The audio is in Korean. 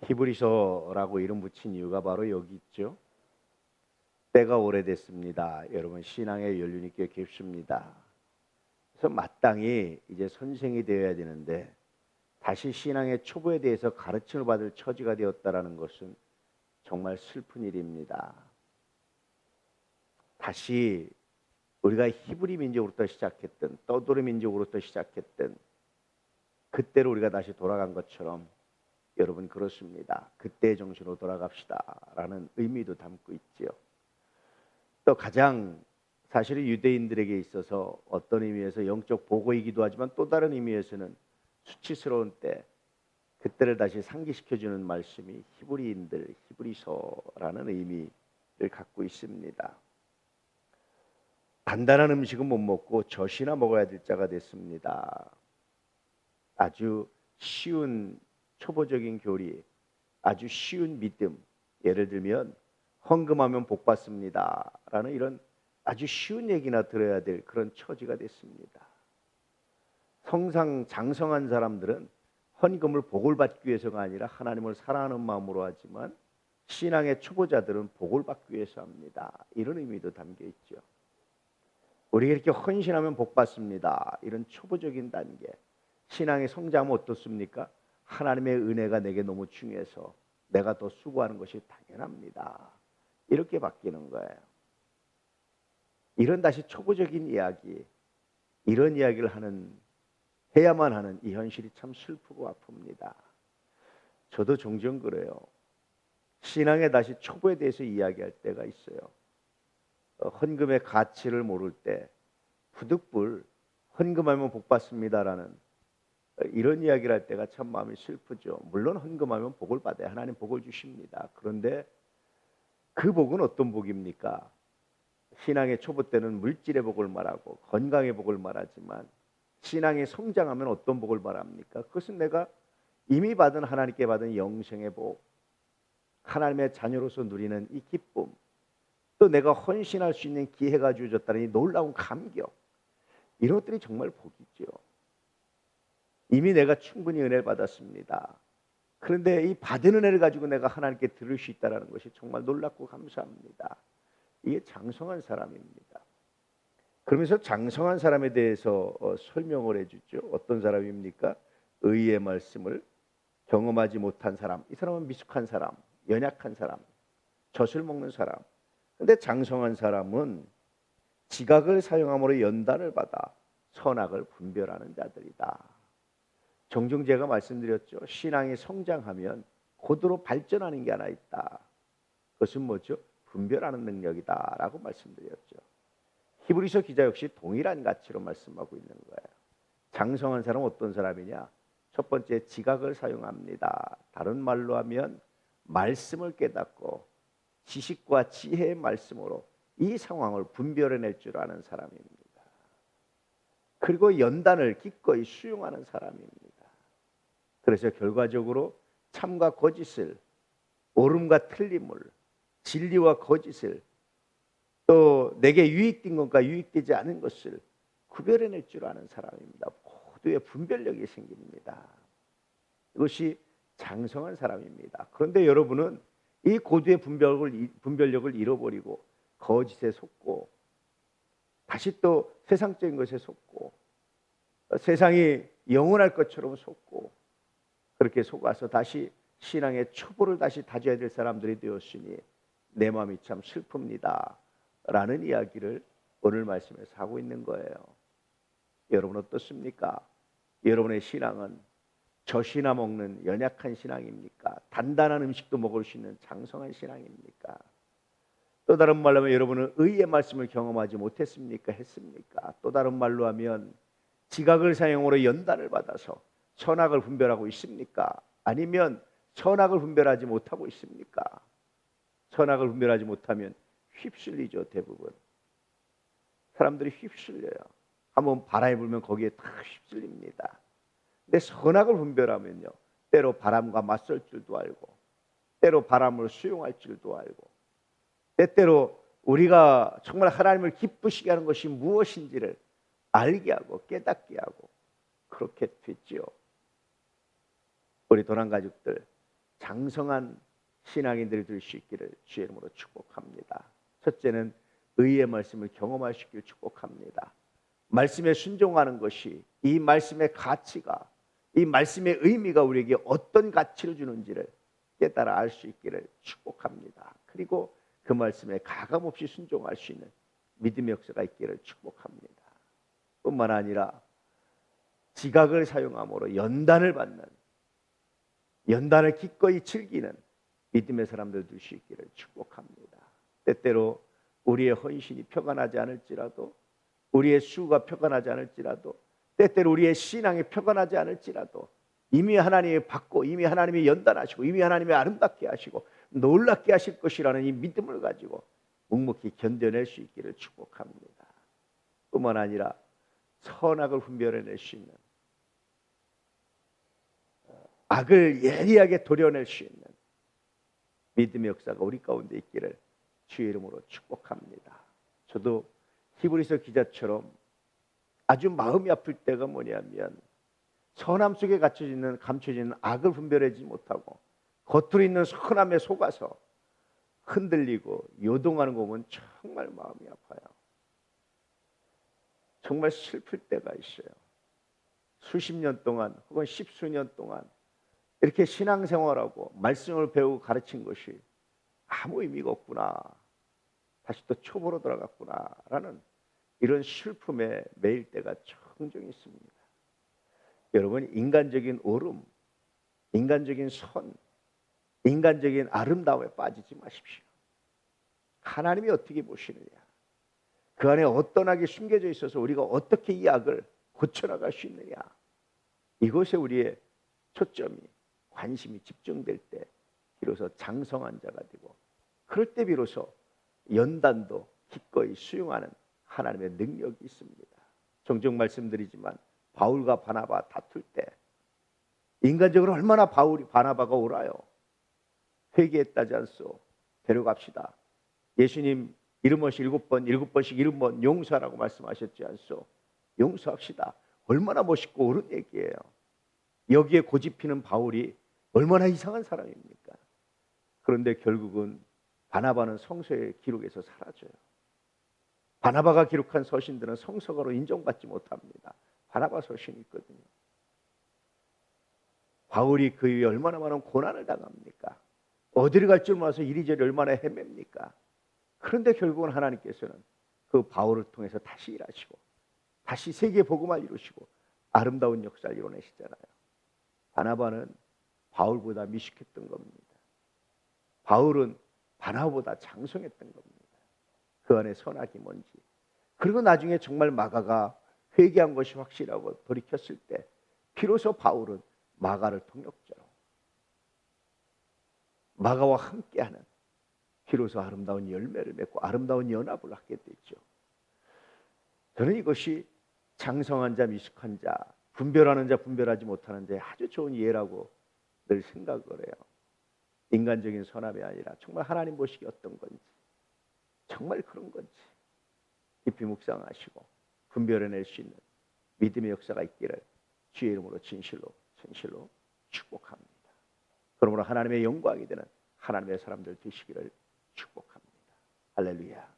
히브리서라고 이름 붙인 이유가 바로 여기 있죠. 때가 오래됐습니다. 여러분 신앙의 연륜이 꽤 깊습니다. 그래서 마땅히 이제 선생이 되어야 되는데 다시 신앙의 초보에 대해서 가르침을 받을 처지가 되었다라는 것은 정말 슬픈 일입니다. 다시 우리가 히브리 민족으로부터 시작했던 떠돌이 민족으로부터 시작했던 그때로 우리가 다시 돌아간 것처럼 여러분 그렇습니다. 그때의 정신으로 돌아갑시다라는 의미도 담고 있지요. 또 가장 사실은 유대인들에게 있어서 어떤 의미에서 영적 보고이기도 하지만 또 다른 의미에서는 수치스러운 때 그때를 다시 상기시켜주는 말씀이 히브리인들 히브리서라는 의미를 갖고 있습니다. 단단한 음식은 못 먹고 젖이나 먹어야 될 자가 됐습니다. 아주 쉬운 초보적인 교리, 아주 쉬운 믿음, 예를 들면 헌금하면 복 받습니다 라는 이런 아주 쉬운 얘기나 들어야 될 그런 처지가 됐습니다. 성상 장성한 사람들은 헌금을 복을 받기 위해서가 아니라 하나님을 사랑하는 마음으로 하지만 신앙의 초보자들은 복을 받기 위해서 합니다. 이런 의미도 담겨 있죠. 우리가 이렇게 헌신하면 복 받습니다. 이런 초보적인 단계. 신앙의 성장은 어떻습니까? 하나님의 은혜가 내게 너무 중요해서 내가 더 수고하는 것이 당연합니다. 이렇게 바뀌는 거예요. 이런 다시 초보적인 이야기, 이런 이야기를 해야만 하는 이 현실이 참 슬프고 아픕니다. 저도 종종 그래요. 신앙의 다시 초보에 대해서 이야기할 때가 있어요. 헌금의 가치를 모를 때 부득불 헌금하면 복 받습니다라는 이런 이야기를 할 때가 참 마음이 슬프죠. 물론 헌금하면 복을 받아야 하나님 복을 주십니다. 그런데 그 복은 어떤 복입니까? 신앙의 초보 때는 물질의 복을 말하고 건강의 복을 말하지만 신앙이 성장하면 어떤 복을 말합니까? 그것은 내가 이미 받은 하나님께 받은 영생의 복, 하나님의 자녀로서 누리는 이 기쁨, 또 내가 헌신할 수 있는 기회가 주어졌다는 이 놀라운 감격, 이런 것들이 정말 복이죠. 이미 내가 충분히 은혜를 받았습니다. 그런데 이 받은 은혜를 가지고 내가 하나님께 드릴 수 있다는 것이 정말 놀랍고 감사합니다. 이게 장성한 사람입니다. 그러면서 장성한 사람에 대해서 설명을 해주죠. 어떤 사람입니까? 의의 말씀을 경험하지 못한 사람. 이 사람은 미숙한 사람, 연약한 사람, 젖을 먹는 사람. 그런데 장성한 사람은 지각을 사용함으로 연단을 받아 선악을 분별하는 자들이다. 종종 제가 말씀드렸죠. 신앙이 성장하면 고도로 발전하는 게 하나 있다. 그것은 뭐죠? 분별하는 능력이다라고 말씀드렸죠. 히브리서 기자 역시 동일한 가치로 말씀하고 있는 거예요. 장성한 사람은 어떤 사람이냐? 첫 번째, 지각을 사용합니다. 다른 말로 하면 말씀을 깨닫고 지식과 지혜의 말씀으로 이 상황을 분별해낼 줄 아는 사람입니다. 그리고 연단을 기꺼이 수용하는 사람입니다. 그래서 결과적으로 참과 거짓을, 옳음과 틀림을, 진리와 거짓을, 또 내게 유익된 것과 유익되지 않은 것을 구별해낼 줄 아는 사람입니다. 고도의 분별력이 생깁니다. 이것이 장성한 사람입니다. 그런데 여러분은 이 고도의 분별력을 잃어버리고 거짓에 속고 다시 또 세상적인 것에 속고 세상이 영원할 것처럼 속고 그렇게 속아서 다시 신앙의 초보를 다시 다져야 될 사람들이 되었으니 내 마음이 참 슬픕니다 라는 이야기를 오늘 말씀에서 하고 있는 거예요. 여러분 어떻습니까? 여러분의 신앙은 젖이나 먹는 연약한 신앙입니까? 단단한 음식도 먹을 수 있는 장성한 신앙입니까? 또 다른 말로 하면 여러분은 의의 말씀을 경험하지 못했습니까? 했습니까? 또 다른 말로 하면 지각을 사용으로 연단을 받아서 선악을 분별하고 있습니까? 아니면 선악을 분별하지 못하고 있습니까? 선악을 분별하지 못하면 휩쓸리죠. 대부분 사람들이 휩쓸려요. 한번 바람이 불면 거기에 다 휩쓸립니다. 근데 선악을 분별하면요, 때로 바람과 맞설 줄도 알고 때로 바람을 수용할 줄도 알고 때때로 우리가 정말 하나님을 기쁘시게 하는 것이 무엇인지를 알게 하고 깨닫게 하고 그렇게 됐지요. 우리 도난 가족들 장성한 신앙인들이 될 수 있기를 주의 이름으로 축복합니다. 첫째는 의의 말씀을 경험할 수 있기를 축복합니다. 말씀에 순종하는 것이, 이 말씀의 가치가, 이 말씀의 의미가 우리에게 어떤 가치를 주는지를 깨달아 알 수 있기를 축복합니다. 그리고 그 말씀에 가감없이 순종할 수 있는 믿음의 역사가 있기를 축복합니다. 뿐만 아니라 지각을 사용함으로 연단을 받는, 연단을 기꺼이 즐기는 믿음의 사람들 될 수 있기를 축복합니다. 때때로 우리의 헌신이 표가 나지 않을지라도, 우리의 수가 표가 나지 않을지라도, 때때로 우리의 신앙이 표가 나지 않을지라도 이미 하나님이 받고, 이미 하나님이 연단하시고, 이미 하나님이 아름답게 하시고 놀랍게 하실 것이라는 이 믿음을 가지고 묵묵히 견뎌낼 수 있기를 축복합니다. 뿐만 아니라 선악을 분별해낼 수 있는, 악을 예리하게 도려낼 수 있는 믿음의 역사가 우리 가운데 있기를 주의 이름으로 축복합니다. 저도 히브리서 기자처럼 아주 마음이 아플 때가 뭐냐면, 선함 속에 감춰지는 악을 분별하지 못하고 겉으로 있는 선함에 속아서 흔들리고 요동하는 거 보면 정말 마음이 아파요. 정말 슬플 때가 있어요. 수십 년 동안 혹은 십수년 동안 이렇게 신앙생활하고 말씀을 배우고 가르친 것이 아무 의미가 없구나, 다시 또 초보로 돌아갔구나라는 이런 슬픔에 매일 때가 종종 있습니다. 여러분, 인간적인 오름, 인간적인 선, 인간적인 아름다움에 빠지지 마십시오. 하나님이 어떻게 보시느냐, 그 안에 어떤 악이 숨겨져 있어서 우리가 어떻게 이 악을 고쳐나갈 수 있느냐, 이것에 우리의 초점이, 관심이 집중될 때 비로소 장성한 자가 되고, 그럴 때 비로소 연단도 기꺼이 수용하는 하나님의 능력이 있습니다. 종종 말씀드리지만 바울과 바나바 다툴 때 인간적으로 얼마나 바나바가 옳아요. 회개했다지 않소? 데려갑시다. 예수님 이름 없이 7번, 7번씩 7번 용서하라고 말씀하셨지 않소? 용서합시다. 얼마나 멋있고 옳은 얘기예요. 여기에 고집피는 바울이 얼마나 이상한 사람입니까? 그런데 결국은 바나바는 성서의 기록에서 사라져요. 바나바가 기록한 서신들은 성서가로 인정받지 못합니다. 바나바 서신이 있거든요. 바울이 그 위에 얼마나 많은 고난을 당합니까? 어디를 갈 줄 몰라서 이리저리 얼마나 헤맵니까? 그런데 결국은 하나님께서는 그 바울을 통해서 다시 일하시고, 다시 세계 복음을 이루시고 아름다운 역사를 이뤄내시잖아요. 바나바는 바울보다 미숙했던 겁니다. 바울은 바나바보다 장성했던 겁니다. 그 안에 선악이 뭔지. 그리고 나중에 정말 마가가 회개한 것이 확실하고 돌이켰을 때 비로소 바울은 마가를 통역자로, 마가와 함께하는, 비로소 아름다운 열매를 맺고 아름다운 연합을 하게 되죠. 저는 이것이 장성한 자, 미숙한 자, 분별하는 자, 분별하지 못하는 자의 아주 좋은 예라고 늘 생각을 해요. 인간적인 선함이 아니라 정말 하나님 보시기 어떤 건지, 정말 그런 건지 깊이 묵상하시고 분별해낼 수 있는 믿음의 역사가 있기를 주의 이름으로 진실로 축복합니다. 그러므로 하나님의 영광이 되는 하나님의 사람들 되시기를 축복합니다. 할렐루야.